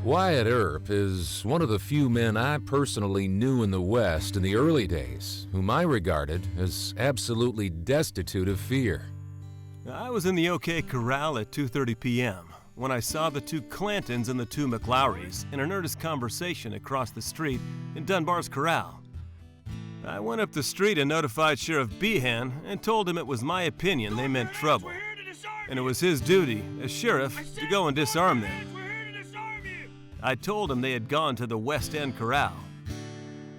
Wyatt Earp is one of the few men I personally knew in the West in the early days, whom I regarded as absolutely destitute of fear. I was in the OK Corral at 2:30 p.m. when I saw the two Clantons and the two McLowrys in an earnest conversation across the street in Dunbar's Corral. I went up the street and notified Sheriff Behan and told him it was my opinion they meant trouble, and it was his duty as sheriff to go and disarm them. I told him they had gone to the West End Corral.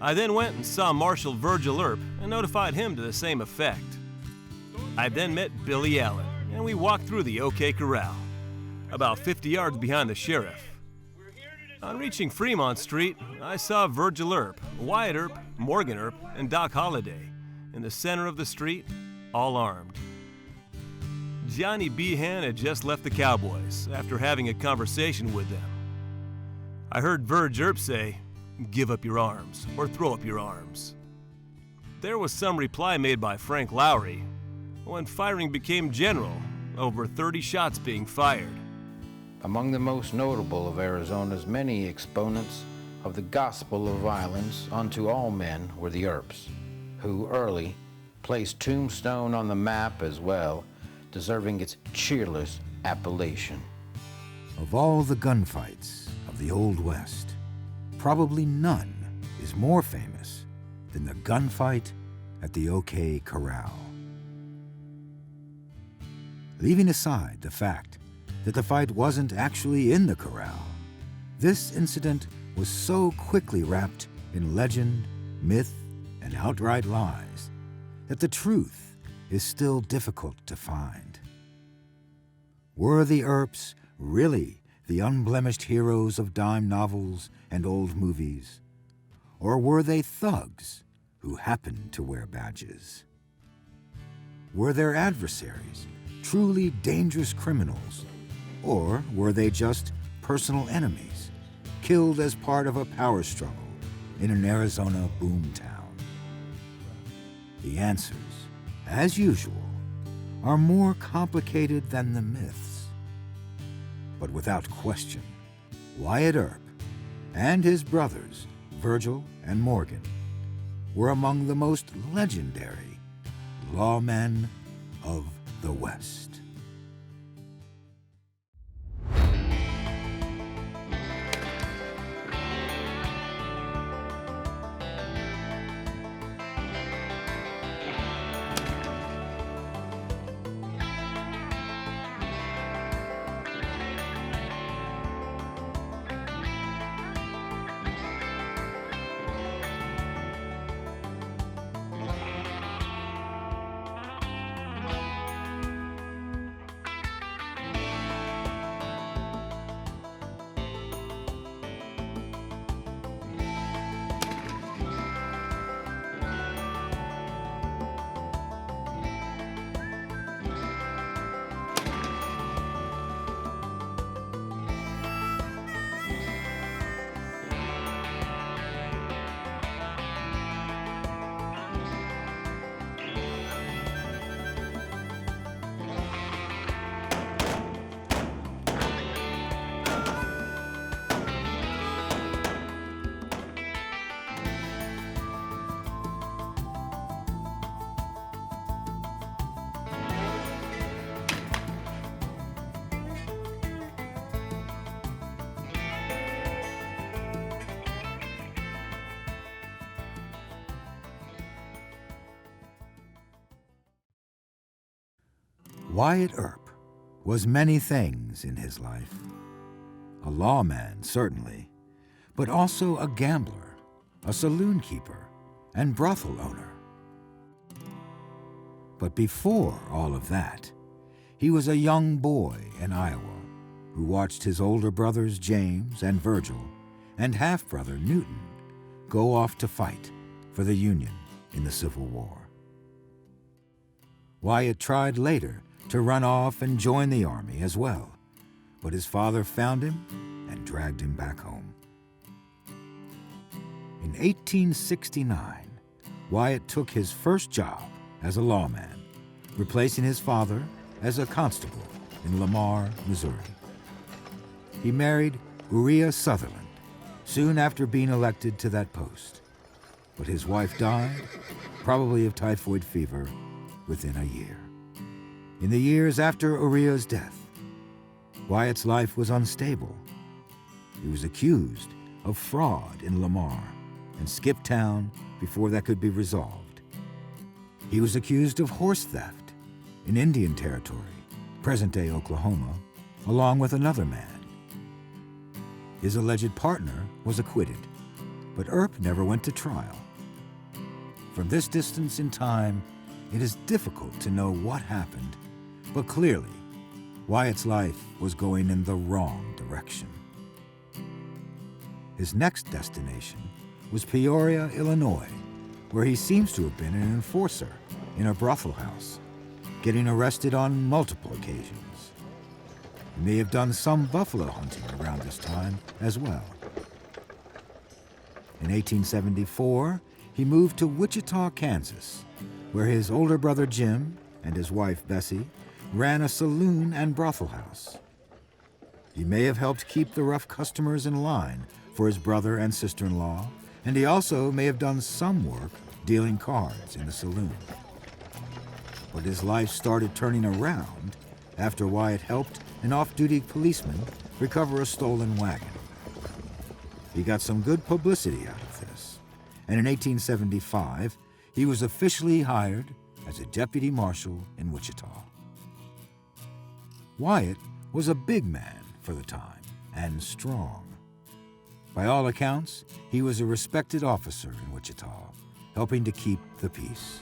I then went and saw Marshal Virgil Earp and notified him to the same effect. I then met Billy Allen, and we walked through the OK Corral, about 50 yards behind the sheriff. On reaching Fremont Street, I saw Virgil Earp, Wyatt Earp, Morgan Earp, and Doc Holliday in the center of the street, all armed. Johnny Behan had just left the Cowboys after having a conversation with them. I heard Virg Earp say, "Give up your arms, or throw up your arms." There was some reply made by Frank Lowry, when firing became general, over 30 shots being fired. Among the most notable of Arizona's many exponents of the gospel of violence unto all men were the Earps, who early placed Tombstone on the map as well, deserving its cheerless appellation. Of all the gunfights of the Old West, probably none is more famous than the gunfight at the OK Corral. Leaving aside the fact that the fight wasn't actually in the corral, this incident was so quickly wrapped in legend, myth, and outright lies that the truth is still difficult to find. Were the Earps really the unblemished heroes of dime novels and old movies? Or were they thugs who happened to wear badges? Were their adversaries truly dangerous criminals? Or were they just personal enemies, killed as part of a power struggle in an Arizona boomtown? The answers, as usual, are more complicated than the myths. But without question, Wyatt Earp and his brothers, Virgil and Morgan, were among the most legendary lawmen of the West. Wyatt Earp was many things in his life. A lawman, certainly, but also a gambler, a saloon keeper, and brothel owner. But before all of that, he was a young boy in Iowa who watched his older brothers James and Virgil and half-brother Newton go off to fight for the Union in the Civil War. Wyatt tried later to run off and join the army as well, but his father found him and dragged him back home. In 1869, Wyatt took his first job as a lawman, replacing his father as a constable in Lamar, Missouri. He married Uriah Sutherland, soon after being elected to that post. But his wife died, probably of typhoid fever, within a year. In the years after Uriah's death, Wyatt's life was unstable. He was accused of fraud in Lamar and skipped town before that could be resolved. He was accused of horse theft in Indian Territory, present-day Oklahoma, along with another man. His alleged partner was acquitted, but Earp never went to trial. From this distance in time, it is difficult to know what happened, but clearly, Wyatt's life was going in the wrong direction. His next destination was Peoria, Illinois, where he seems to have been an enforcer in a brothel house, getting arrested on multiple occasions. He may have done some buffalo hunting around this time as well. In 1874, he moved to Wichita, Kansas, where his older brother Jim and his wife Bessie ran a saloon and brothel house. He may have helped keep the rough customers in line for his brother and sister-in-law, and he also may have done some work dealing cards in the saloon. But his life started turning around after Wyatt helped an off-duty policeman recover a stolen wagon. He got some good publicity out of this, and in 1875, he was officially hired as a deputy marshal in Wichita. Wyatt was a big man for the time and strong. By all accounts, he was a respected officer in Wichita, helping to keep the peace.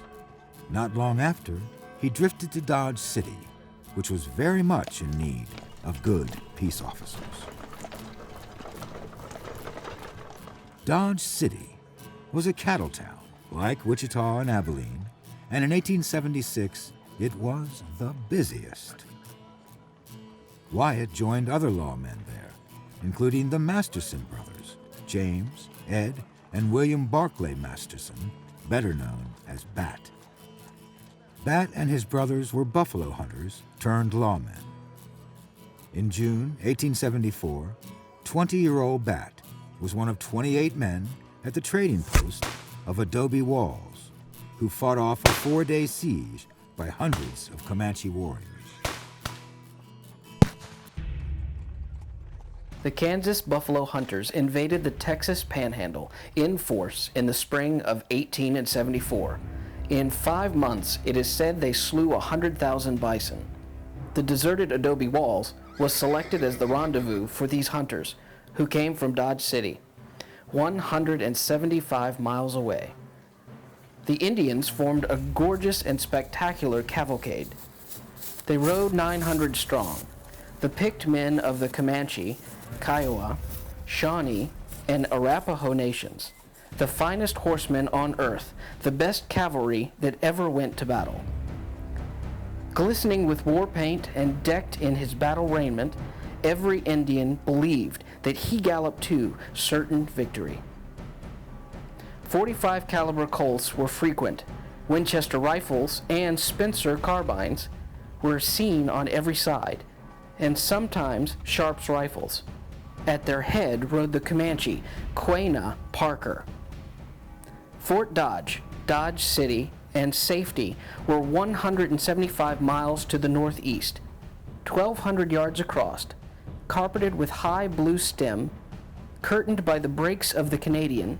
Not long after, he drifted to Dodge City, which was very much in need of good peace officers. Dodge City was a cattle town, like Wichita and Abilene, and in 1876, it was the busiest. Wyatt joined other lawmen there, including the Masterson brothers, James, Ed, and William Barclay Masterson, better known as Bat. Bat and his brothers were buffalo hunters turned lawmen. In June 1874, 20-year-old Bat was one of 28 men at the trading post of Adobe Walls, who fought off a 4-day siege by hundreds of Comanche warriors. The Kansas buffalo hunters invaded the Texas Panhandle in force in the spring of 1874. In 5 months, it is said they slew 100,000 bison. The deserted Adobe Walls was selected as the rendezvous for these hunters, who came from Dodge City, 175 miles away. The Indians formed a gorgeous and spectacular cavalcade. They rode 900 strong. The picked men of the Comanche, Kiowa, Shawnee, and Arapaho nations, the finest horsemen on earth, the best cavalry that ever went to battle. Glistening with war paint and decked in his battle raiment, every Indian believed that he galloped to certain victory. 45 caliber Colts were frequent. Winchester rifles and Spencer carbines were seen on every side, and sometimes Sharp's rifles. At their head rode the Comanche, Quayna Parker. Fort Dodge, Dodge City, and Safety were 175 miles to the northeast, 1,200 yards across, carpeted with high blue stem, curtained by the breaks of the Canadian.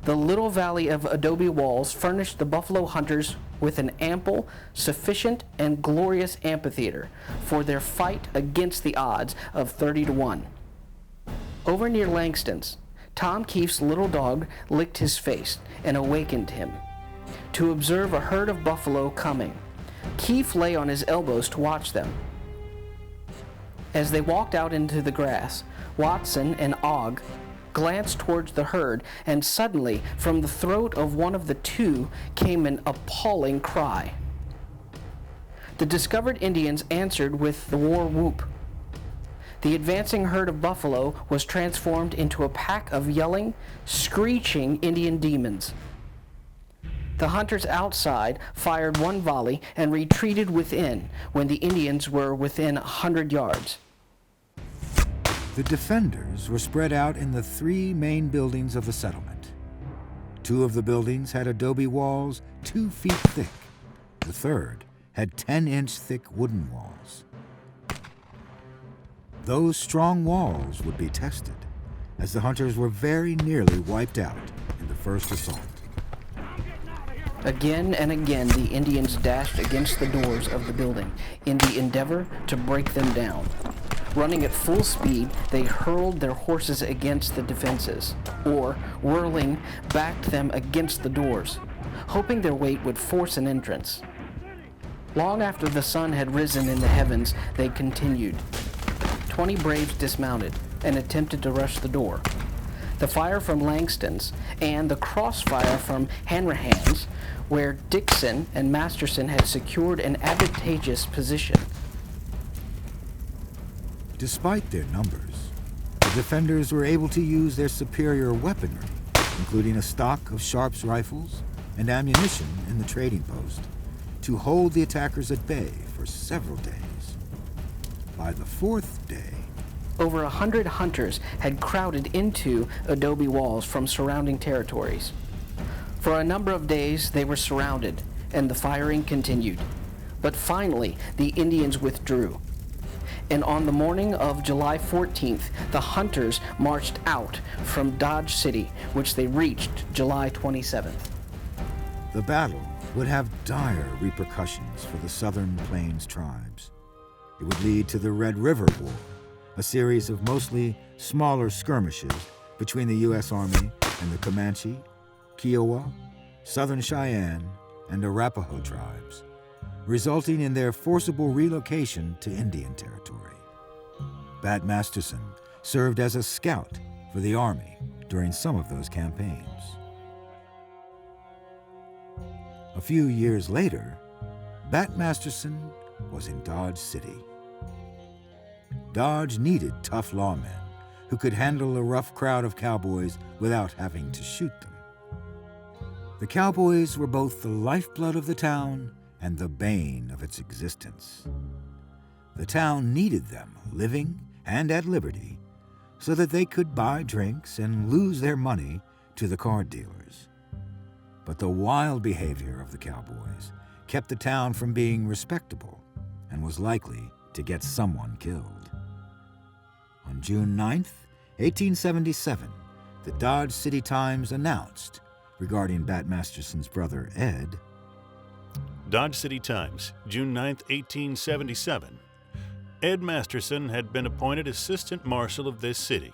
The little valley of Adobe Walls furnished the buffalo hunters with an ample, sufficient, and glorious amphitheater for their fight against the odds of 30-1. Over near Langston's, Tom Keefe's little dog licked his face and awakened him to observe a herd of buffalo coming. Keefe lay on his elbows to watch them. As they walked out into the grass, Watson and Og glanced towards the herd, and suddenly, from the throat of one of the two came an appalling cry. The discovered Indians answered with the war whoop. The advancing herd of buffalo was transformed into a pack of yelling, screeching Indian demons. The hunters outside fired one volley and retreated within when the Indians were within 100 yards. The defenders were spread out in the 3 main buildings of the settlement. 2 of the buildings had adobe walls 2 feet thick. The third had 10-inch thick wooden walls. Those strong walls would be tested, as the hunters were very nearly wiped out in the first assault. Again and again, the Indians dashed against the doors of the building in the endeavor to break them down. Running at full speed, they hurled their horses against the defenses, or, whirling, backed them against the doors, hoping their weight would force an entrance. Long after the sun had risen in the heavens, they continued. 20 braves dismounted and attempted to rush the door. The fire from Langston's and the crossfire from Hanrahan's, where Dixon and Masterson had secured an advantageous position. Despite their numbers, the defenders were able to use their superior weaponry, including a stock of Sharps rifles and ammunition in the trading post, to hold the attackers at bay for several days. By the 4th day, over 100 hunters had crowded into adobe walls from surrounding territories. For a number of days, they were surrounded, and the firing continued. But finally, the Indians withdrew. And on the morning of July 14th, the hunters marched out from Dodge City, which they reached July 27th. the battle would have dire repercussions for the Southern Plains tribes. It would lead to the Red River War, a series of mostly smaller skirmishes between the U.S. Army and the Comanche, Kiowa, Southern Cheyenne, and Arapaho tribes, resulting in their forcible relocation to Indian Territory. Bat Masterson served as a scout for the Army during some of those campaigns. A few years later, Bat Masterson was in Dodge City. Dodge needed tough lawmen who could handle a rough crowd of cowboys without having to shoot them. The cowboys were both the lifeblood of the town and the bane of its existence. The town needed them living and at liberty so that they could buy drinks and lose their money to the card dealers. But the wild behavior of the cowboys kept the town from being respectable and was likely to get someone killed. On June 9th, 1877, the Dodge City Times announced, regarding Bat Masterson's brother Ed, Dodge City Times, June 9, 1877. Ed Masterson had been appointed Assistant Marshal of this city.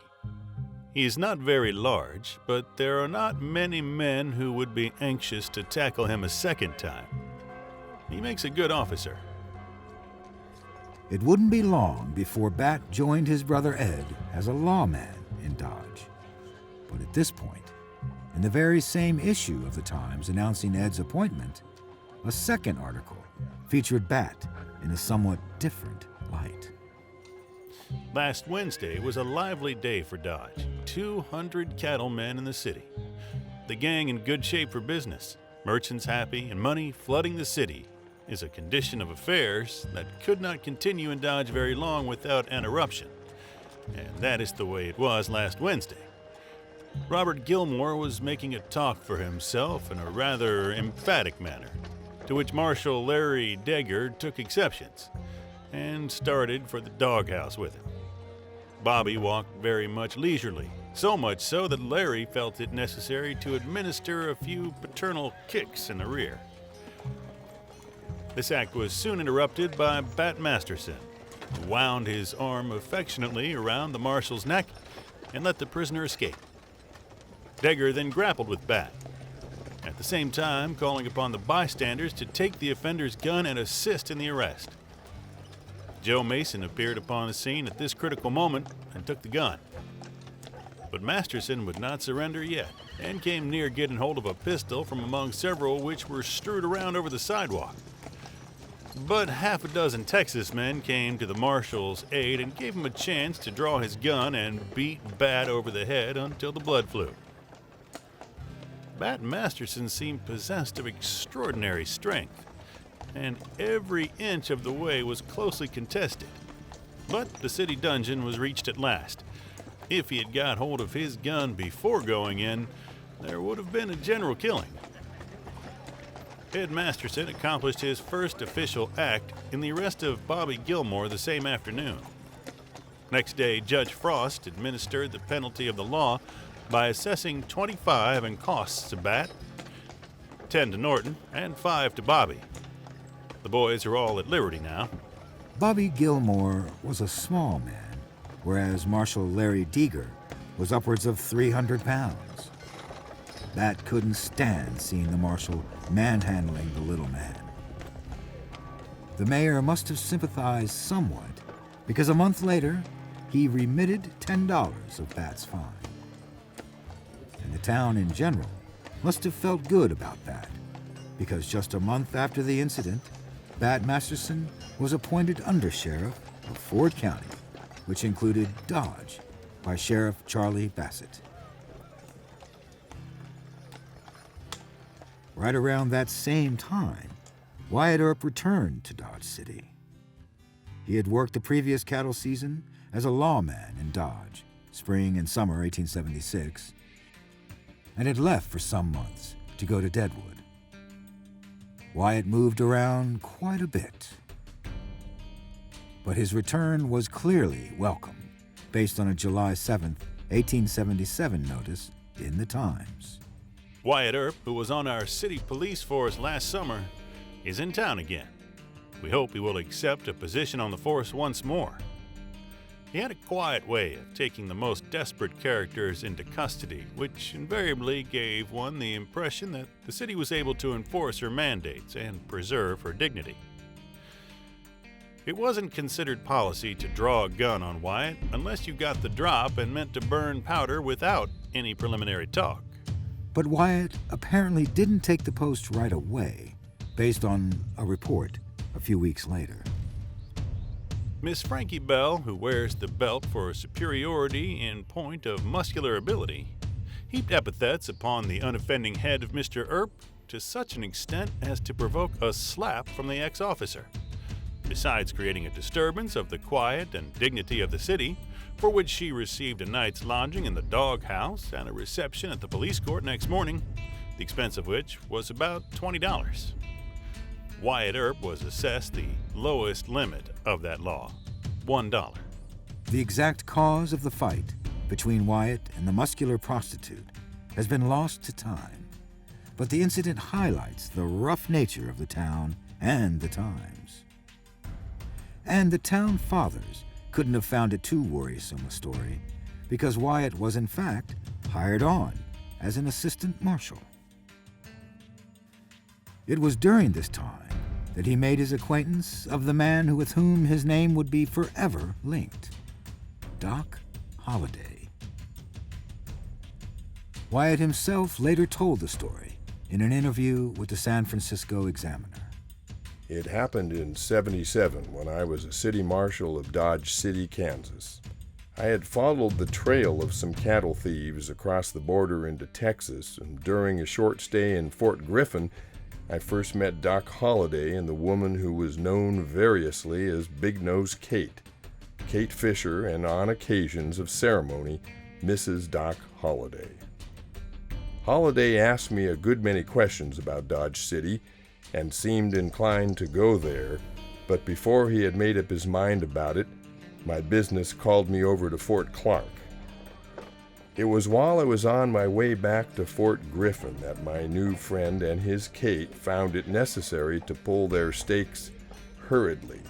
He is not very large, but there are not many men who would be anxious to tackle him a second time. He makes a good officer. It wouldn't be long before Bat joined his brother Ed as a lawman in Dodge. But at this point, in the very same issue of the Times announcing Ed's appointment, a second article featured Bat in a somewhat different light. Last Wednesday was a lively day for Dodge. 200 cattlemen in the city. The gang in good shape for business. Merchants happy and money flooding the city is a condition of affairs that could not continue in Dodge very long without an eruption. And that is the way it was last Wednesday. Robert Gilmore was making a talk for himself in a rather emphatic manner, to which Marshal Larry Degger took exceptions and started for the doghouse with him. Bobby walked very much leisurely, so much so that Larry felt it necessary to administer a few paternal kicks in the rear. This act was soon interrupted by Bat Masterson, who wound his arm affectionately around the marshal's neck and let the prisoner escape. Degger then grappled with Bat, at the same time calling upon the bystanders to take the offender's gun and assist in the arrest. Joe Mason appeared upon the scene at this critical moment and took the gun. But Masterson would not surrender yet and came near getting hold of a pistol from among several which were strewed around over the sidewalk. But half a dozen Texas men came to the marshal's aid and gave him a chance to draw his gun and beat Bat over the head until the blood flew. Bat Masterson seemed possessed of extraordinary strength, and every inch of the way was closely contested. But the city dungeon was reached at last, If he had got hold of his gun before going in, there would have been a general killing. Ed Masterson accomplished his first official act in the arrest of Bobby Gilmore the same afternoon. Next day, Judge Frost administered the penalty of the law by assessing $25 in costs to Bat, $10 to Norton, and $5 to Bobby. The boys are all at liberty now. Bobby Gilmore was a small man, whereas Marshal Larry Deeger was upwards of 300 pounds. Bat couldn't stand seeing the marshal manhandling the little man. The mayor must have sympathized somewhat, because a month later, he remitted $10 of Bat's fine. And the town in general must have felt good about Bat, because just a month after the incident, Ed Masterson was appointed undersheriff of Ford County, which included Dodge, by Sheriff Charlie Bassett. Right around that same time, Wyatt Earp returned to Dodge City. He had worked the previous cattle season as a lawman in Dodge, spring and summer 1876, and had left for some months to go to Deadwood. Wyatt moved around quite a bit, but his return was clearly welcome, based on a July 7, 1877 notice in the Times. Wyatt Earp, who was on our city police force last summer, is in town again. We hope he will accept a position on the force once more. He had a quiet way of taking the most desperate characters into custody, which invariably gave one the impression that the city was able to enforce her mandates and preserve her dignity. It wasn't considered policy to draw a gun on Wyatt unless you got the drop and meant to burn powder without any preliminary talk. But Wyatt apparently didn't take the post right away, based on a report a few weeks later. Miss Frankie Bell, who wears the belt for superiority in point of muscular ability, heaped epithets upon the unoffending head of Mr. Earp to such an extent as to provoke a slap from the ex-officer, besides creating a disturbance of the quiet and dignity of the city, for which she received a night's lodging in the dog house and a reception at the police court next morning, the expense of which was about $20. Wyatt Earp was assessed the lowest limit of that law, $1. The exact cause of the fight between Wyatt and the muscular prostitute has been lost to time, but the incident highlights the rough nature of the town and the times. And the town fathers couldn't have found it too worrisome a story, because Wyatt was in fact hired on as an assistant marshal. It was during this time that he made his acquaintance of the man with whom his name would be forever linked, Doc Holliday. Wyatt himself later told the story in an interview with the San Francisco Examiner. It happened in '77 when I was a city marshal of Dodge City, Kansas. I had followed the trail of some cattle thieves across the border into Texas, and during a short stay in Fort Griffin, I first met Doc Holliday and the woman who was known variously as Big Nose Kate Fisher, and on occasions of ceremony, Mrs. Doc Holliday. Holliday asked me a good many questions about Dodge City and seemed inclined to go there, but before he had made up his mind about it, my business called me over to Fort Clark. It was while I was on my way back to Fort Griffin that my new friend and his Kate found it necessary to pull their stakes hurriedly.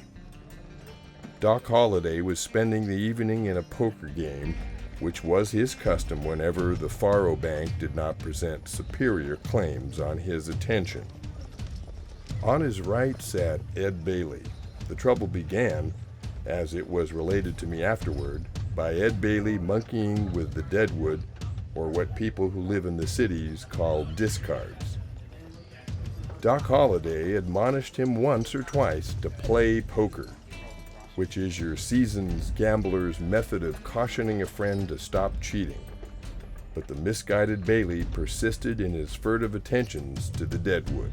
Doc Holliday was spending the evening in a poker game, which was his custom whenever the faro bank did not present superior claims on his attention. On his right sat Ed Bailey. The trouble began, as it was related to me afterward, by Ed Bailey monkeying with the deadwood, or what people who live in the cities call discards. Doc Holliday admonished him once or twice to play poker, which is your seasoned gambler's method of cautioning a friend to stop cheating. But the misguided Bailey persisted in his furtive attentions to the deadwood.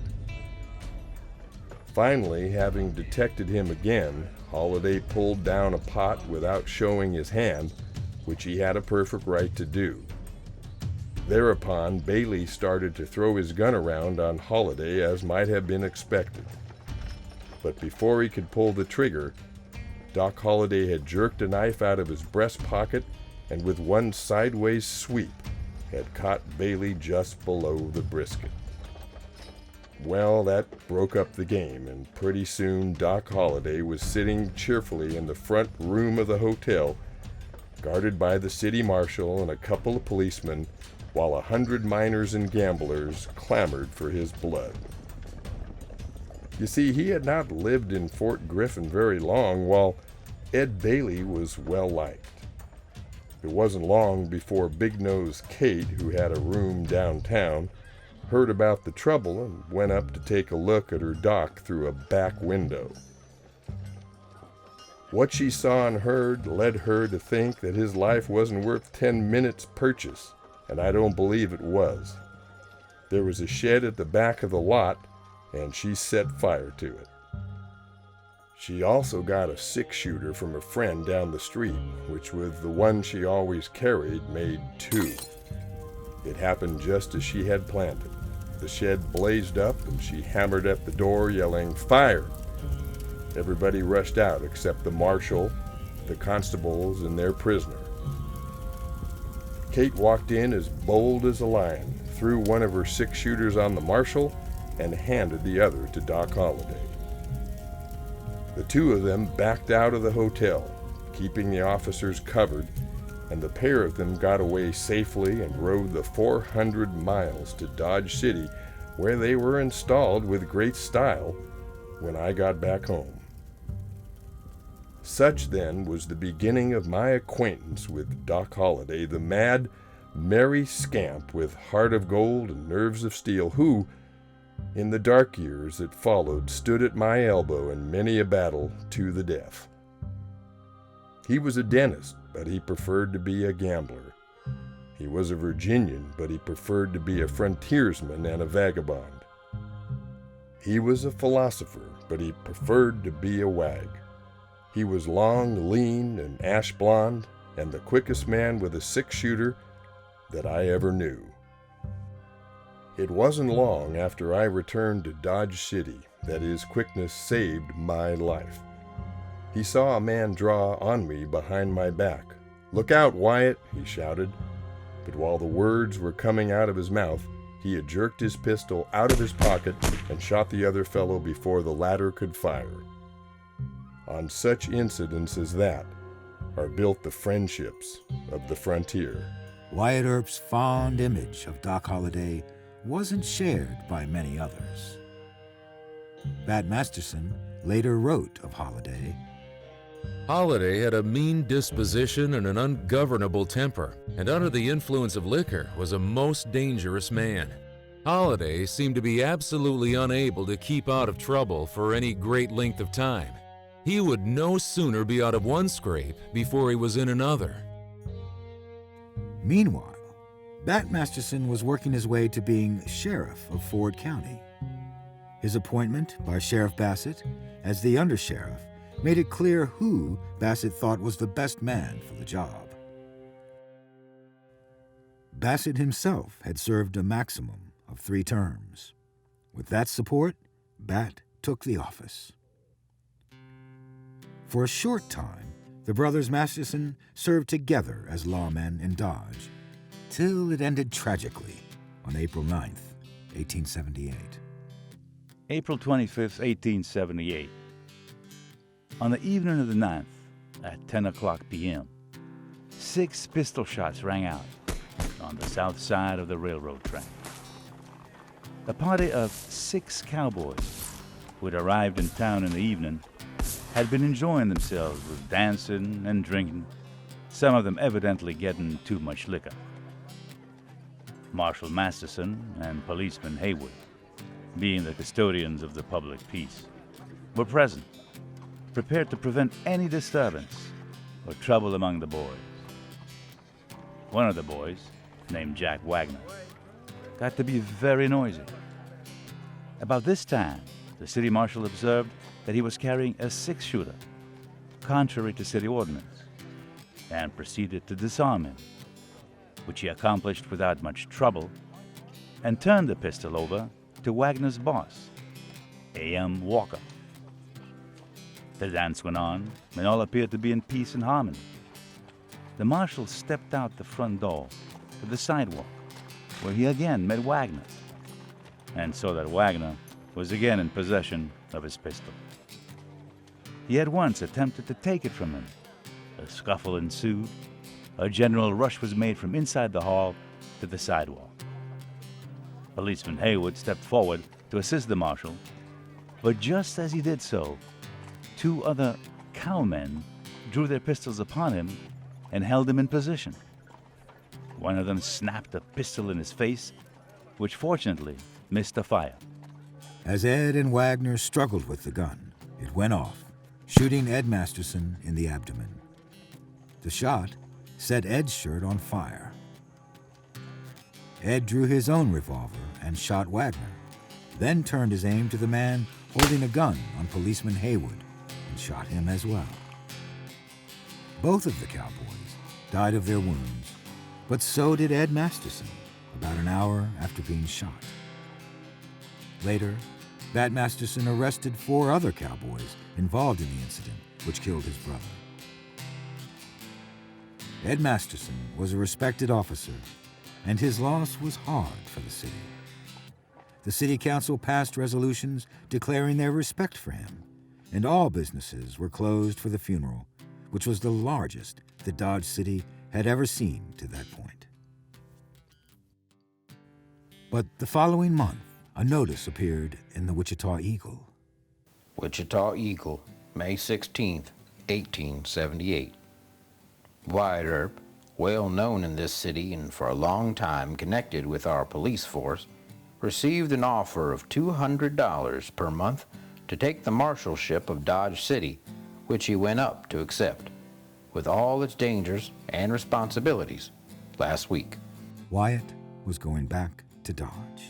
Finally, having detected him again, Holliday pulled down a pot without showing his hand, which he had a perfect right to do. Thereupon, Bailey started to throw his gun around on Holliday as might have been expected. But before he could pull the trigger, Doc Holliday had jerked a knife out of his breast pocket and with one sideways sweep had caught Bailey just below the brisket. Well, that broke up the game, and pretty soon Doc Holliday was sitting cheerfully in the front room of the hotel, guarded by the city marshal and a couple of policemen, while 100 miners and gamblers clamored for his blood. You see, he had not lived in Fort Griffin very long, while Ed Bailey was well liked. It wasn't long before Big Nose Kate, who had a room downtown, heard about the trouble and went up to take a look at her doc through a back window. What she saw and heard led her to think that his life wasn't worth 10 minutes' purchase, and I don't believe it was. There was a shed at the back of the lot, and she set fire to it. She also got a 6-shooter from a friend down the street, which with the one she always carried made 2. It happened just as she had planned it. The shed blazed up and she hammered at the door yelling, "Fire!" Everybody rushed out except the marshal, the constables, and their prisoner. Kate walked in as bold as a lion, threw one of her 6-shooters on the marshal, and handed the other to Doc Holliday. The two of them backed out of the hotel, keeping the officers covered, and the pair of them got away safely and rode the 400 miles to Dodge City, where they were installed with great style when I got back home. Such then was the beginning of my acquaintance with Doc Holliday, the mad, merry scamp with heart of gold and nerves of steel, who, in the dark years that followed, stood at my elbow in many a battle to the death. He was a dentist, but he preferred to be a gambler. He was a Virginian, but he preferred to be a frontiersman and a vagabond. He was a philosopher, but he preferred to be a wag. He was long, lean, and ash blonde, and the quickest man with a 6-shooter that I ever knew. It wasn't long after I returned to Dodge City that his quickness saved my life. He saw a man draw on me behind my back. "Look out, Wyatt," he shouted. But while the words were coming out of his mouth, he had jerked his pistol out of his pocket and shot the other fellow before the latter could fire. On such incidents as that are built the friendships of the frontier. Wyatt Earp's fond image of Doc Holliday wasn't shared by many others. Ed Masterson later wrote of Holliday, Holliday had a mean disposition and an ungovernable temper, and under the influence of liquor was a most dangerous man. Holliday seemed to be absolutely unable to keep out of trouble for any great length of time. He would no sooner be out of one scrape before he was in another. Meanwhile, Ed Masterson was working his way to being sheriff of Ford County. His appointment by Sheriff Bassett as the undersheriff made it clear who Bassett thought was the best man for the job. Bassett himself had served a maximum of 3 terms. With that support, Bat took the office. For a short time, the brothers Masterson served together as lawmen in Dodge, till it ended tragically on April 9th, 1878. April 25th, 1878. On the evening of the 9th, at 10 o'clock p.m., 6 pistol shots rang out on the south side of the railroad track. A party of 6 cowboys who had arrived in town in the evening had been enjoying themselves with dancing and drinking, some of them evidently getting too much liquor. Marshal Masterson and Policeman Haywood, being the custodians of the public peace, were present, prepared to prevent any disturbance or trouble among the boys. One of the boys, named Jack Wagner, got to be very noisy. About this time, the city marshal observed that he was carrying a 6-shooter, contrary to city ordinance. and proceeded to disarm him, which he accomplished without much trouble, and turned the pistol over to Wagner's boss, A.M. Walker. The dance went on, and all appeared to be in peace and harmony. The marshal stepped out the front door to the sidewalk, where he again met Wagner, and saw that Wagner was again in possession of his pistol. He at once attempted to take it from him. A scuffle ensued. A general rush was made from inside the hall to the sidewalk. Policeman Haywood stepped forward to assist the marshal, but just as he did so, two other cowmen drew their pistols upon him and held him in position. One of them snapped a pistol in his face, which fortunately missed the fire. As Ed and Wagner struggled with the gun, it went off, shooting Ed Masterson in the abdomen. The shot set Ed's shirt on fire. Ed drew his own revolver and shot Wagner, then turned his aim to the man holding a gun on policeman Haywood and shot him as well. Both of the cowboys died of their wounds, but so did Ed Masterson about an hour after being shot. Later, Bat Masterson arrested 4 other cowboys involved in the incident which killed his brother. Ed Masterson was a respected officer, and his loss was hard for the city. The city council passed resolutions declaring their respect for him, and all businesses were closed for the funeral, which was the largest that Dodge City had ever seen to that point. But the following month, a notice appeared in the Wichita Eagle. Wichita Eagle, May 16th, 1878. Wyatt Earp, well known in this city and for a long time connected with our police force, received an offer of $200 per month to take the marshalship of Dodge City, which he went up to accept, with all its dangers and responsibilities, last week. Wyatt was going back to Dodge.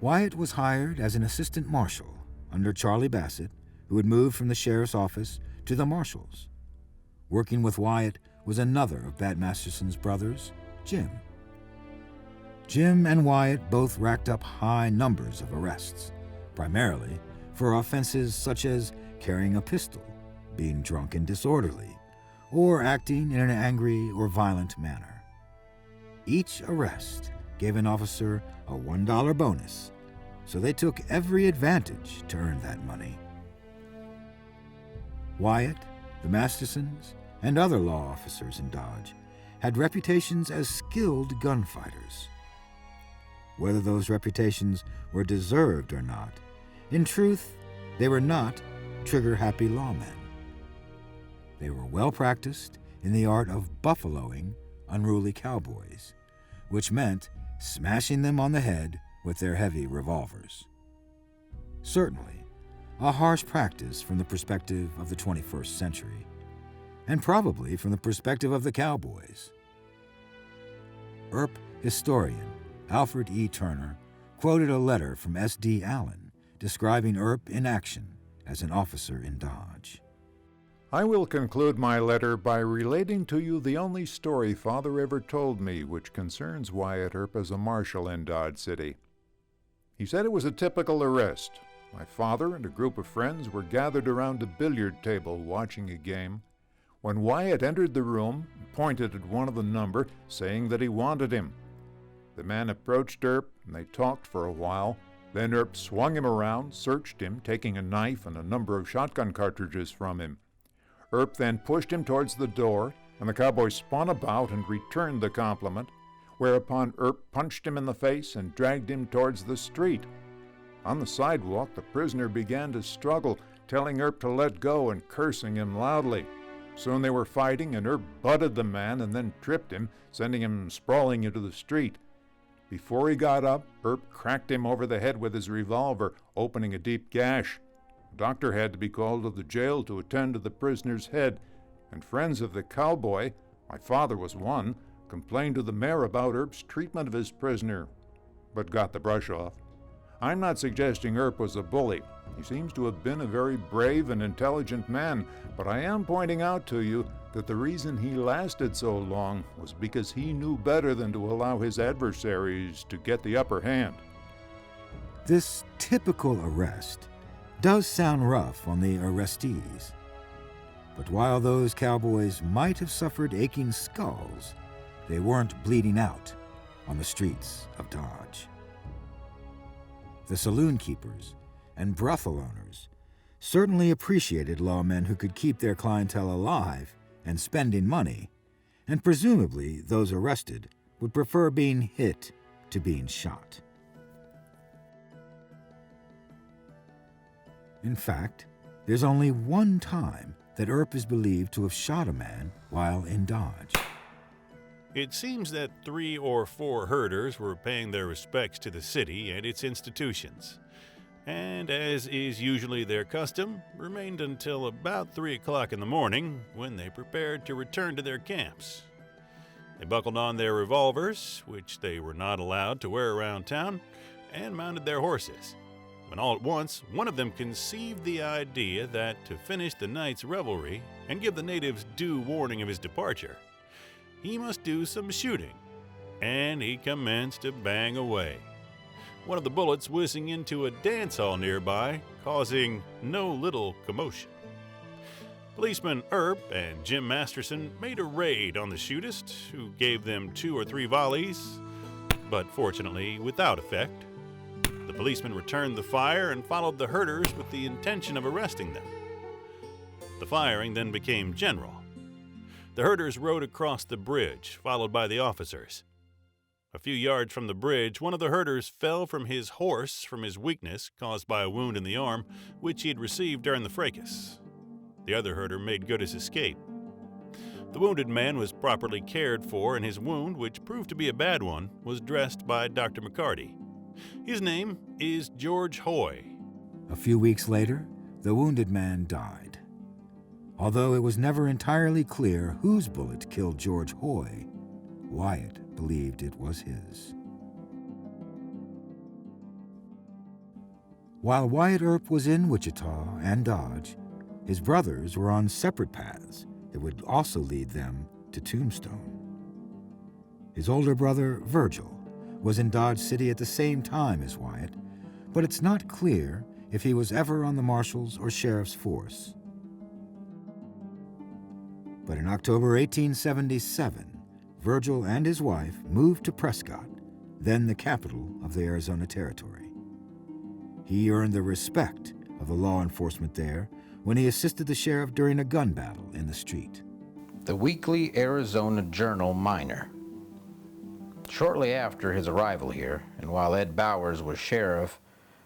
Wyatt was hired as an assistant marshal under Charlie Bassett, who had moved from the sheriff's office to the marshal's. Working with Wyatt was another of Bat Masterson's brothers, Jim. Jim and Wyatt both racked up high numbers of arrests, primarily for offenses such as carrying a pistol, being drunk and disorderly, or acting in an angry or violent manner. Each arrest gave an officer a $1 bonus, so they took every advantage to earn that money. Wyatt, the Mastersons, and other law officers in Dodge had reputations as skilled gunfighters. Whether those reputations were deserved or not, in truth, they were not trigger-happy lawmen. They were well-practiced in the art of buffaloing unruly cowboys, which meant smashing them on the head with their heavy revolvers. Certainly, a harsh practice from the perspective of the 21st century, and probably from the perspective of the cowboys. Earp historian Alfred E. Turner quoted a letter from S.D. Allen describing Earp in action as an officer in Dodge. I will conclude my letter by relating to you the only story Father ever told me which concerns Wyatt Earp as a marshal in Dodge City. He said it was a typical arrest. My father and a group of friends were gathered around a billiard table watching a game when Wyatt entered the room and pointed at one of the number, saying that he wanted him. The man approached Earp and they talked for a while. Then Earp swung him around, searched him, taking a knife and a number of shotgun cartridges from him. Earp then pushed him towards the door, and the cowboy spun about and returned the compliment, whereupon Earp punched him in the face and dragged him towards the street. On the sidewalk, the prisoner began to struggle, telling Earp to let go and cursing him loudly. Soon they were fighting, and Earp butted the man and then tripped him, sending him sprawling into the street. Before he got up, Earp cracked him over the head with his revolver, opening a deep gash. The doctor had to be called to the jail to attend to the prisoner's head, and friends of the cowboy, my father was one, complained to the mayor about Earp's treatment of his prisoner, but got the brush off. I'm not suggesting Earp was a bully. He seems to have been a very brave and intelligent man, but I am pointing out to you that the reason he lasted so long was because he knew better than to allow his adversaries to get the upper hand. This typical arrest does sound rough on the arrestees. But while those cowboys might have suffered aching skulls, they weren't bleeding out on the streets of Dodge. The saloon keepers and brothel owners certainly appreciated lawmen who could keep their clientele alive and spending money, and presumably those arrested would prefer being hit to being shot. In fact, there's only one time that Earp is believed to have shot a man while in Dodge. It seems that 3 or 4 herders were paying their respects to the city and its institutions, and as is usually their custom, remained until about 3 o'clock in the morning when they prepared to return to their camps. They buckled on their revolvers, which they were not allowed to wear around town, and mounted their horses, when all at once one of them conceived the idea that to finish the night's revelry and give the natives due warning of his departure, he must do some shooting, and he commenced to bang away, one of the bullets whizzing into a dance hall nearby, causing no little commotion. Policeman Earp and Jim Masterson made a raid on the shootist, who gave them 2 or 3 volleys, but fortunately without effect. The policemen returned the fire and followed the herders with the intention of arresting them. The firing then became general. The herders rode across the bridge, followed by the officers. A few yards from the bridge, one of the herders fell from his horse from his weakness caused by a wound in the arm, which he had received during the fracas. The other herder made good his escape. The wounded man was properly cared for, and his wound, which proved to be a bad one, was dressed by Dr. McCarty. His name is George Hoy. A few weeks later, the wounded man died. Although it was never entirely clear whose bullet killed George Hoy, Wyatt believed it was his. While Wyatt Earp was in Wichita and Dodge, his brothers were on separate paths that would also lead them to Tombstone. His older brother, Virgil, was in Dodge City at the same time as Wyatt, but it's not clear if he was ever on the marshal's or sheriff's force. But in October 1877, Virgil and his wife moved to Prescott, then the capital of the Arizona Territory. He earned the respect of the law enforcement there when he assisted the sheriff during a gun battle in the street. The Weekly Arizona Journal-Minor. Shortly after his arrival here, and while Ed Bowers was sheriff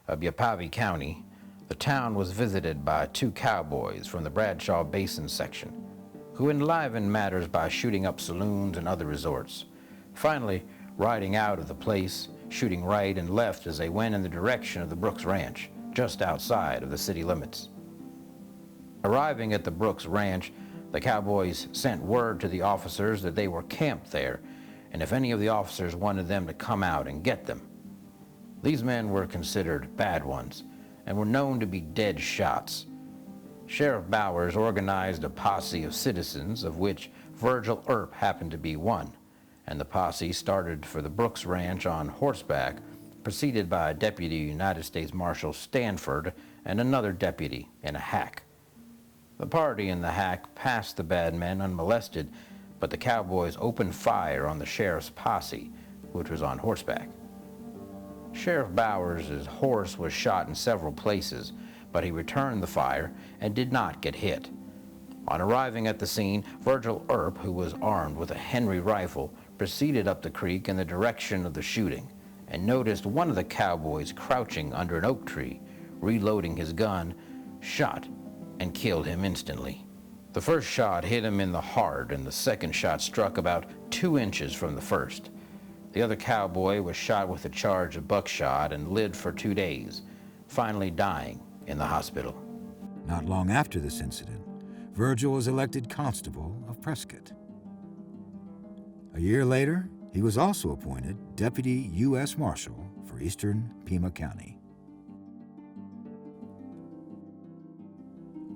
of Ypsilanti County, the town was visited by 2 cowboys from the Bradshaw Basin section, who enlivened matters by shooting up saloons and other resorts, finally riding out of the place, shooting right and left as they went in the direction of the Brooks Ranch, just outside of the city limits. Arriving at the Brooks Ranch, the cowboys sent word to the officers that they were camped there, and if any of the officers wanted them to come out and get them. These men were considered bad ones and were known to be dead shots. Sheriff Bowers organized a posse of citizens, of which Virgil Earp happened to be one, and the posse started for the Brooks Ranch on horseback, preceded by Deputy United States Marshal Stanford and another deputy in a hack. The party in the hack passed the bad men unmolested, but the cowboys opened fire on the sheriff's posse, which was on horseback. Sheriff Bowers' horse was shot in several places, but he returned the fire and did not get hit. On arriving at the scene, Virgil Earp, who was armed with a Henry rifle, proceeded up the creek in the direction of the shooting and noticed one of the cowboys crouching under an oak tree, reloading his gun, shot and killed him instantly. The first shot hit him in the heart, and the second shot struck about 2 inches from the first. The other cowboy was shot with a charge of buckshot and lived for 2 days, finally dying in the hospital. Not long after this incident, Virgil was elected constable of Prescott. A year later, he was also appointed Deputy U.S. Marshal for Eastern Pima County.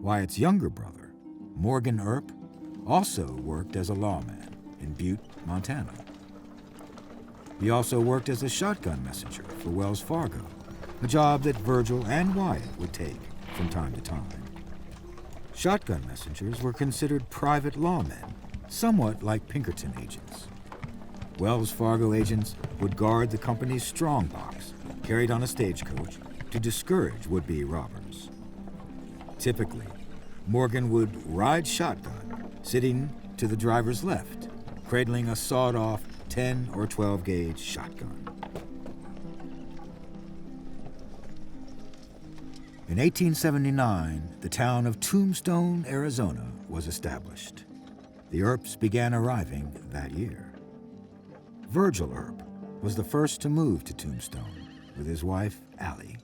Wyatt's younger brother, Morgan Earp, also worked as a lawman in Butte, Montana. He also worked as a shotgun messenger for Wells Fargo, a job that Virgil and Wyatt would take from time to time. Shotgun messengers were considered private lawmen, somewhat like Pinkerton agents. Wells Fargo agents would guard the company's strongbox, carried on a stagecoach, to discourage would-be robbers. Typically, Morgan would ride shotgun, sitting to the driver's left, cradling a sawed-off 10 or 12 gauge shotgun. In 1879, the town of Tombstone, Arizona was established. The Earps began arriving that year. Virgil Earp was the first to move to Tombstone with his wife, Allie.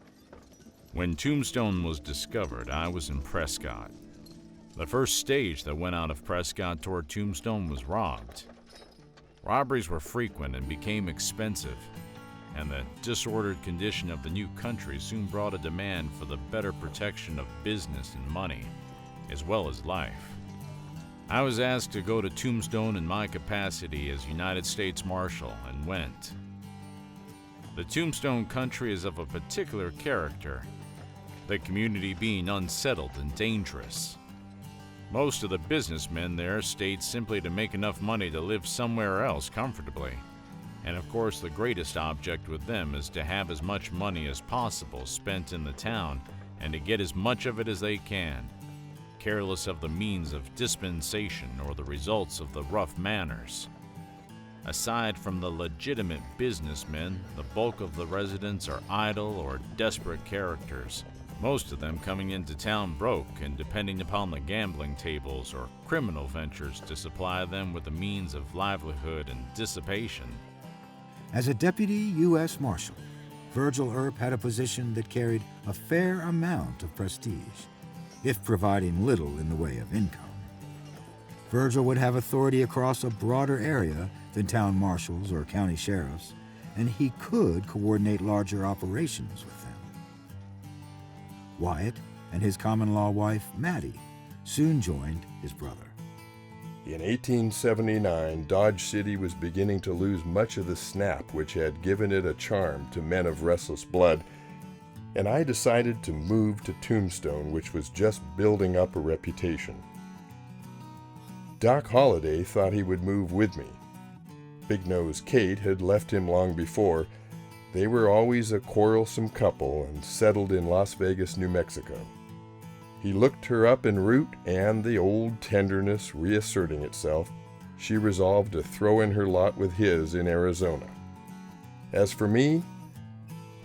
When Tombstone was discovered, I was in Prescott. The first stage that went out of Prescott toward Tombstone was robbed. Robberies were frequent and became expensive, and the disordered condition of the new country soon brought a demand for the better protection of business and money, as well as life. I was asked to go to Tombstone in my capacity as United States Marshal and went. The Tombstone country is of a particular character, the community being unsettled and dangerous. Most of the businessmen there stayed simply to make enough money to live somewhere else comfortably. And of course, the greatest object with them is to have as much money as possible spent in the town and to get as much of it as they can, careless of the means of dispensation or the results of the rough manners. Aside from the legitimate businessmen, the bulk of the residents are idle or desperate characters, most of them coming into town broke and depending upon the gambling tables or criminal ventures to supply them with the means of livelihood and dissipation. As a deputy U.S. Marshal, Virgil Earp had a position that carried a fair amount of prestige, if providing little in the way of income. Virgil would have authority across a broader area than town marshals or county sheriffs, and he could coordinate larger operations with them. Wyatt and his common-law wife, Maddie, soon joined his brother. In 1879, Dodge City was beginning to lose much of the snap which had given it a charm to men of restless blood, and I decided to move to Tombstone, which was just building up a reputation. Doc Holliday thought he would move with me. Big Nose Kate had left him long before. They were always a quarrelsome couple and settled in Las Vegas, New Mexico. He looked her up en route, and the old tenderness reasserting itself, she resolved to throw in her lot with his in Arizona. As for me,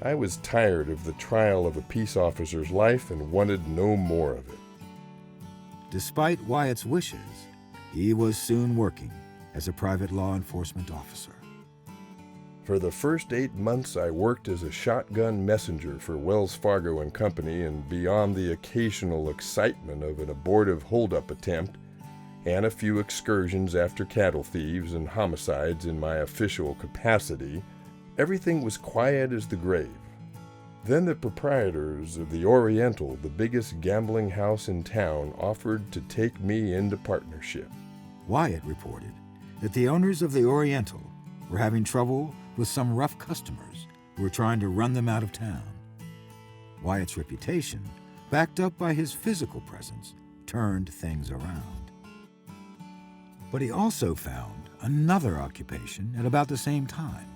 I was tired of the trial of a peace officer's life and wanted no more of it. Despite Wyatt's wishes, he was soon working as a private law enforcement officer. For the first 8 months, I worked as a shotgun messenger for Wells Fargo and Company, and beyond the occasional excitement of an abortive holdup attempt and a few excursions after cattle thieves and homicides in my official capacity, everything was quiet as the grave. Then the proprietors of the Oriental, the biggest gambling house in town, offered to take me into partnership. Wyatt reported that the owners of the Oriental were having trouble with some rough customers who were trying to run them out of town. Wyatt's reputation, backed up by his physical presence, turned things around. But he also found another occupation at about the same time.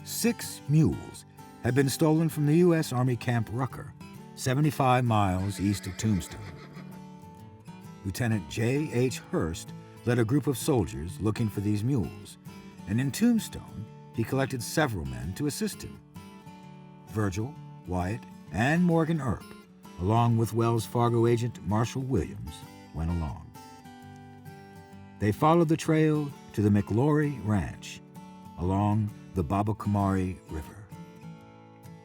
6 mules had been stolen from the U.S. Army Camp Rucker, 75 miles east of Tombstone. Lieutenant J.H. Hurst led a group of soldiers looking for these mules, and in Tombstone, he collected several men to assist him. Virgil, Wyatt, and Morgan Earp, along with Wells Fargo agent Marshall Williams, went along. They followed the trail to the McLaury Ranch along the Babakamari River.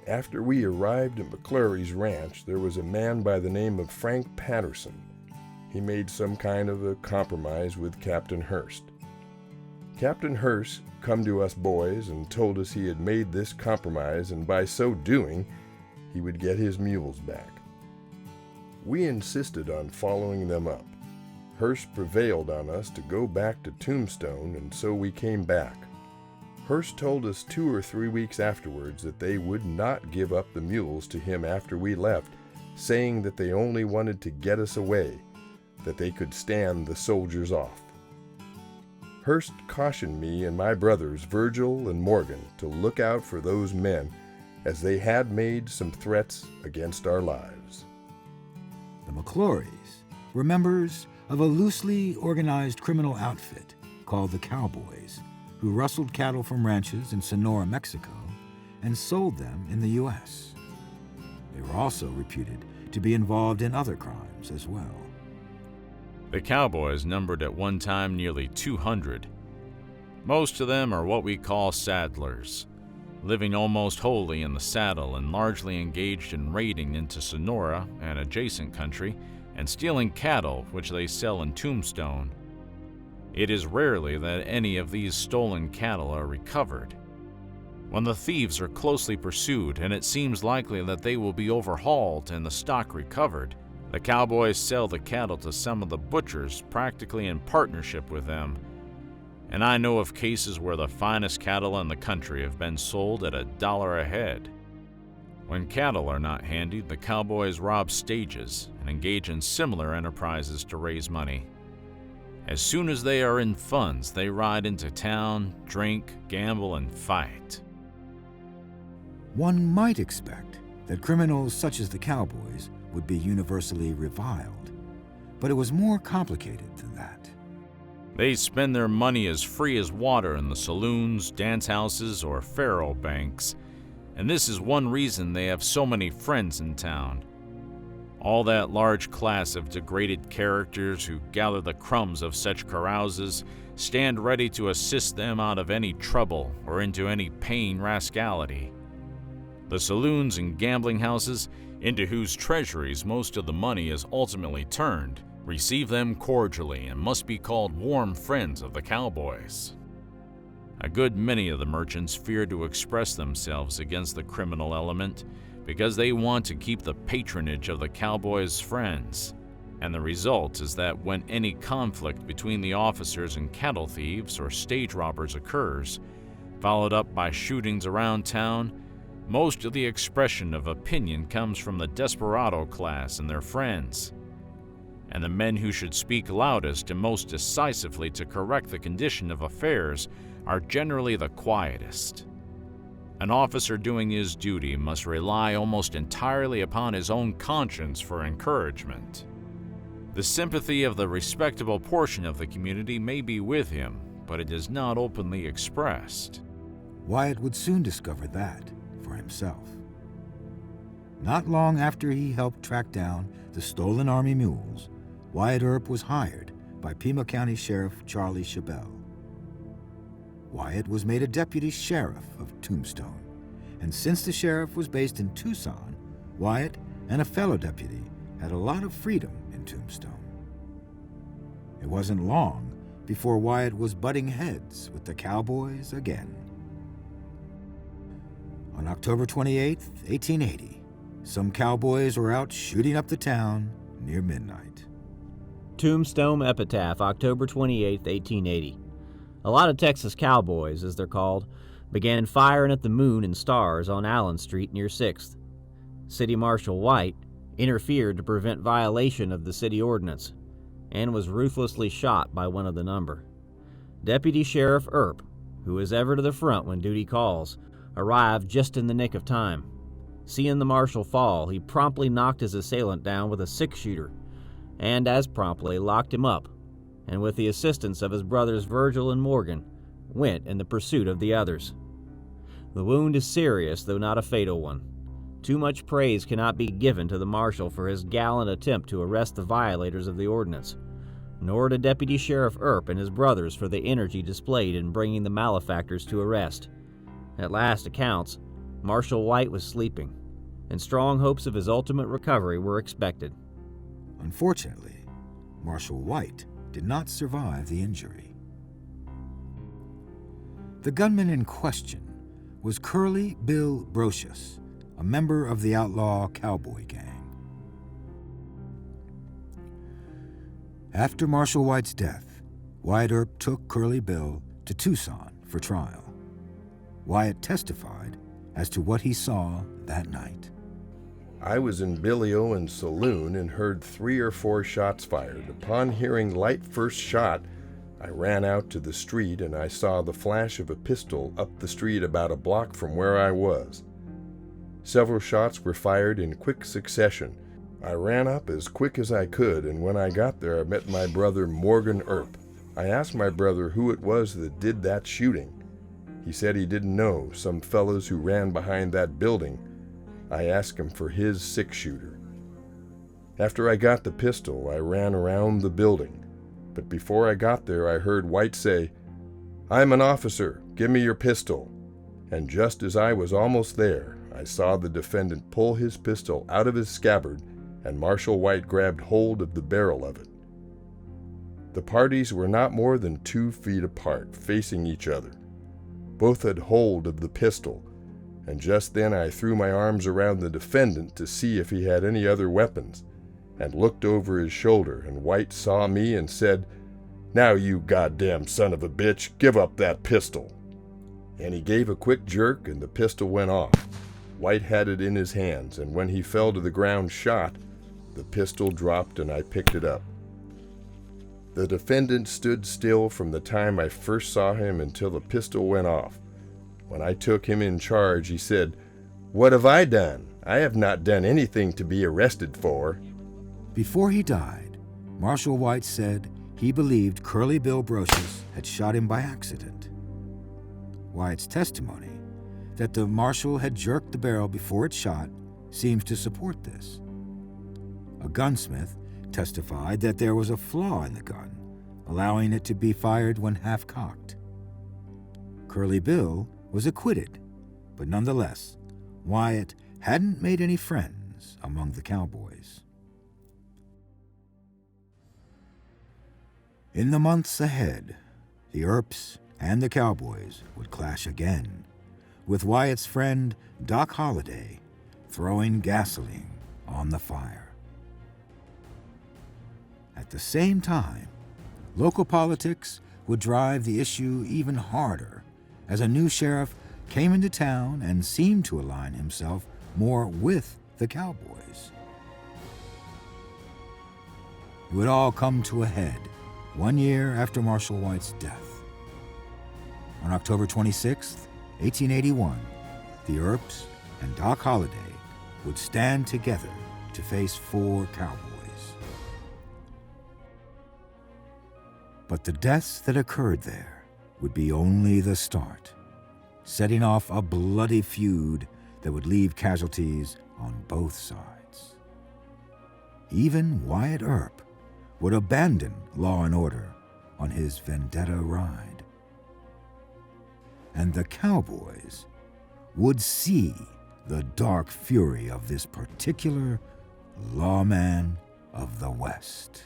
After we arrived at McClary's ranch, there was a man by the name of Frank Patterson. He made some kind of a compromise with Captain Hurst. Captain Hurst come to us boys and told us he had made this compromise, and by so doing, he would get his mules back. We insisted on following them up. Hearst prevailed on us to go back to Tombstone, and so we came back. Hearst told us 2 or 3 weeks afterwards that they would not give up the mules to him after we left, saying that they only wanted to get us away, that they could stand the soldiers off. Hearst cautioned me and my brothers, Virgil and Morgan, to look out for those men, as they had made some threats against our lives. The McClorys were members of a loosely organized criminal outfit called the Cowboys, who rustled cattle from ranches in Sonora, Mexico, and sold them in the U.S. They were also reputed to be involved in other crimes as well. The Cowboys numbered at one time nearly 200. Most of them are what we call saddlers, living almost wholly in the saddle and largely engaged in raiding into Sonora and adjacent country and stealing cattle which they sell in Tombstone. It is rarely that any of these stolen cattle are recovered. When the thieves are closely pursued and it seems likely that they will be overhauled and the stock recovered, the Cowboys sell the cattle to some of the butchers practically in partnership with them, and I know of cases where the finest cattle in the country have been sold at $1 a head. When cattle are not handy, the Cowboys rob stages and engage in similar enterprises to raise money. As soon as they are in funds, they ride into town, drink, gamble, and fight. One might expect that criminals such as the Cowboys would be universally reviled, but it was more complicated than that. They spend their money as free as water in the saloons, dance houses, or faro banks, and this is one reason they have so many friends in town. All that large class of degraded characters who gather the crumbs of such carouses stand ready to assist them out of any trouble or into any paying rascality. The saloons and gambling houses, into whose treasuries most of the money is ultimately turned, receive them cordially and must be called warm friends of the Cowboys. A good many of the merchants fear to express themselves against the criminal element because they want to keep the patronage of the Cowboys' friends, and the result is that when any conflict between the officers and cattle thieves or stage robbers occurs, followed up by shootings around town, most of the expression of opinion comes from the desperado class and their friends. And the men who should speak loudest and most decisively to correct the condition of affairs are generally the quietest. An officer doing his duty must rely almost entirely upon his own conscience for encouragement. The sympathy of the respectable portion of the community may be with him, but it is not openly expressed. Wyatt would soon discover that for himself. Not long after he helped track down the stolen army mules, Wyatt Earp was hired by Pima County Sheriff Charlie Chabelle. Wyatt was made a deputy sheriff of Tombstone, and since the sheriff was based in Tucson, Wyatt and a fellow deputy had a lot of freedom in Tombstone. It wasn't long before Wyatt was butting heads with the Cowboys again. On October 28, 1880, some cowboys were out shooting up the town near midnight. Tombstone Epitaph, October 28, 1880. A lot of Texas cowboys, as they're called, began firing at the moon and stars on Allen Street near 6th. City Marshal White interfered to prevent violation of the city ordinance and was ruthlessly shot by one of the number. Deputy Sheriff Earp, who is ever to the front when duty calls, arrived just in the nick of time. Seeing the marshal fall, he promptly knocked his assailant down with a six-shooter and as promptly locked him up, and with the assistance of his brothers Virgil and Morgan, went in the pursuit of the others. The wound is serious, though not a fatal one. Too much praise cannot be given to the marshal for his gallant attempt to arrest the violators of the ordinance, nor to Deputy Sheriff Earp and his brothers for the energy displayed in bringing the malefactors to arrest. At last accounts, Marshal White was sleeping, and strong hopes of his ultimate recovery were expected. Unfortunately, Marshal White did not survive the injury. The gunman in question was Curly Bill Brocious, a member of the outlaw Cowboy gang. After Marshal White's death, Wyatt Earp took Curly Bill to Tucson for trial. Wyatt testified as to what he saw that night. I was in Billy Owen's saloon and heard 3 or 4 shots fired. Upon hearing light first shot, I ran out to the street and I saw the flash of a pistol up the street about a block from where I was. Several shots were fired in quick succession. I ran up as quick as I could, and when I got there I met my brother Morgan Earp. I asked my brother who it was that did that shooting. He said he didn't know, some fellows who ran behind that building. I asked him for his 6-shooter. After I got the pistol, I ran around the building. But before I got there, I heard White say, "I'm an officer, give me your pistol." And just as I was almost there, I saw the defendant pull his pistol out of his scabbard, and Marshal White grabbed hold of the barrel of it. The parties were not more than 2 feet apart, facing each other. Both had hold of the pistol, and just then I threw my arms around the defendant to see if he had any other weapons, and looked over his shoulder, and White saw me and said, "Now you goddamn son of a bitch, give up that pistol." And he gave a quick jerk and the pistol went off. White had it in his hands, and when he fell to the ground shot, the pistol dropped and I picked it up. The defendant stood still from the time I first saw him until the pistol went off. When I took him in charge, he said, "What have I done? I have not done anything to be arrested for." Before he died, Marshal White said he believed Curly Bill Brocious had shot him by accident. Wyatt's testimony that the marshal had jerked the barrel before it shot seems to support this. A gunsmith testified that there was a flaw in the gun, allowing it to be fired when half-cocked. Curly Bill was acquitted, but nonetheless, Wyatt hadn't made any friends among the cowboys. In the months ahead, the Earps and the cowboys would clash again, with Wyatt's friend Doc Holliday throwing gasoline on the fire. At the same time, local politics would drive the issue even harder as a new sheriff came into town and seemed to align himself more with the cowboys. It would all come to a head 1 year after Marshal White's death. On October 26, 1881, the Earps and Doc Holliday would stand together to face 4 cowboys. But the deaths that occurred there would be only the start, setting off a bloody feud that would leave casualties on both sides. Even Wyatt Earp would abandon law and order on his vendetta ride. And the cowboys would see the dark fury of this particular lawman of the West.